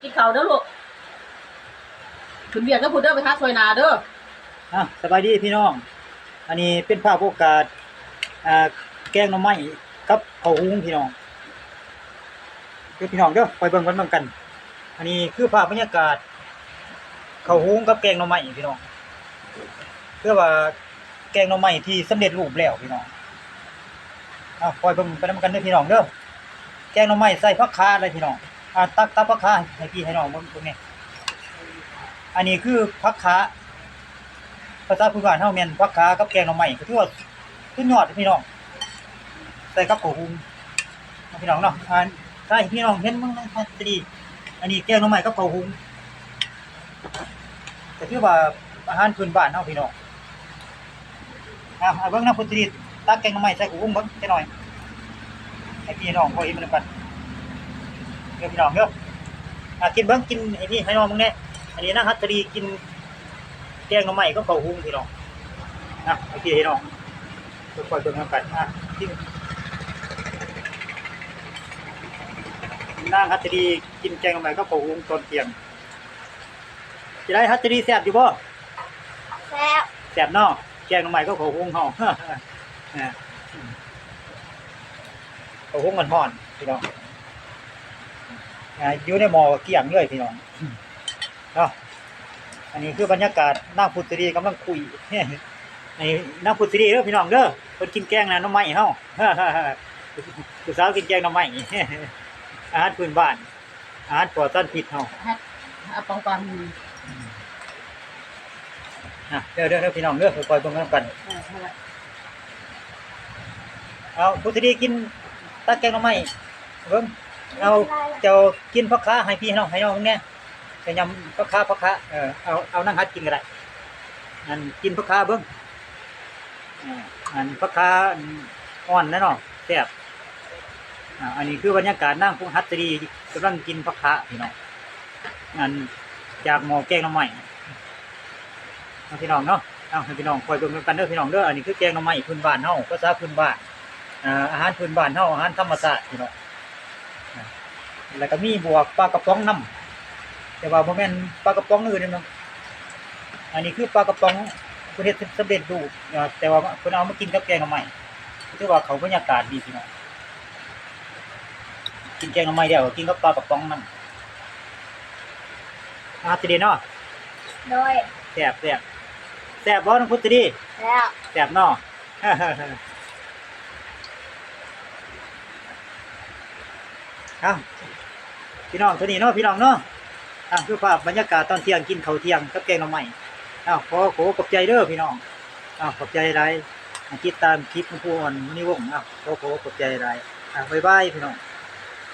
กินข้าวเด้อลูกขึ้นเบียร์ก็พูดเด้อไปหาซอยนาเด้อสบายดีพี่น้องอันนี้เป็นภาพโอกาสแกงหน่อไม้กับข้าวหุงพี่น้องเด้อพี่น้องเด้อไปเบิ่งกันอันนี้คือภาพบรรยากาศข้าวหุงกับแกงหน่อไม้พี่น้องเพื่อว่าแกงหน่อไม้ที่สำเร็จรูปแล้วพี่น้องปล่อยเบิ่งไปนำกันเด้อพี่น้องเด้อแกงหน่อไม้ใส่ผักข่าเลยพี่น้องตักผักข่าให้พี่ให้น้องเบิ่งนี่อันนี้คือผักข่าภาษาพื้นบ้านเฮาแม่นผักขากับแกงหน่อไม้ก็ถือว่าสุดยอดพี่น้องใส่กับข้าวหุงพี่น้องเนาะถ้าให้พี่น้องเห็นมันจะดีอันนี้แกงหน่อไม้กับข้าวหุงก็ถือว่าอาหารพื้นบ้านเฮาพี่น้องเบิ่งนะพุ่นสิตักแกงหน่อไม้ใส่ข้าวหุงเบิ่งจักหน่อยให้พี่น้องพอเห็นมันกันเด้อพี่น้องเด้อกินเบิ่งกินให้พี่ให้น้องมึงแน่อันนี้นะฮัตตรีกินแกงหน่อไม้ก็ข้าวหุงพี่น้องโอเคพี่น้องค่อยๆเบิ่งกันกินนางฮัตตรีกินแกงหน่อไม้ก็ข้าวหุงตอนเที่ยงสิได้ฮัตตรีแซ่บอยู่บ่แซ่บเนาะแกงหน่อไม้ก็ข้าวหุงเฮาข้าวหุงมันฮ้อนพี่น้องอยู่ในหม้อเกลี้ยงเลยพี่น้องเนาะอันนี้คือบรรยากาศนางพุทธรีกำลังคุยนี่นางพุทธรีเด้อพี่น้องเด้อเพิ่นกินแกงหน่อไม้เฮาผู้สาวกินแกงหน่อไม้อาหารพื้นบ้านอาหารปลอดสารพิษเฮาปองปังเด้อพี่น้องเด้อค่อยๆเบิ่งกันเอาพุทธรีกินตักแกงหน่อไม้เบิ่งเอาเจ้ากินผักขาให้พี่ให้น้องแน่จะยำผักขาเอานั่งหัดกินก็ได้อันกินผักขาเบิ่งอันผักขาอ่อนนะเนาะแซ่บอันนี้คือบรรยากาศนั่งพงหัตตรีกำลังกินผักขาพี่น้องอันจากหม้อแกงหน่อไม้พี่น้องเนาะให้พี่น้องคอยเบิ่งกันเด้อพี่น้องเด้ออันนี้คือแกงหน่อไม้พื้นบ้านเฮาภาษาพื้นบ้านอาหารพื้นบ้านเฮาอาหารธรรมชาติพี่น้องแล้วก็มีบวกปลากระป๋องน้ำแต่ว่าบ่แม่นปลากระป๋องอื่นนี่เนาะอันนี้คือปลากระป๋องเพิ่นเฮ็ดสำเร็จรูปแต่ว่าเพิ่นเอามากินกับแกงหน่อไม้ถือว่าเขาบรรยากาศดีพี่น้องกินแกงหน่อไม้แล้วก็กินกับปลากระป๋องนำสิเด้เนาะโดยแซ่บบ่น้องพุทธดีแล้วแซ่บเนาะพี่น้องตัวนี้เนาะพี่น้องเนาะคือภาพบรรยากาศตอนเที่ยงกินข้าวเที่ยงกับแกงหน่อไม้ขอบใจเด้อพี่น้องขอบใจหลายติดตามคลิปของผู้อ่อนมื้อนี้วงขอบใจหลายบ๊ายบายพี่น้อง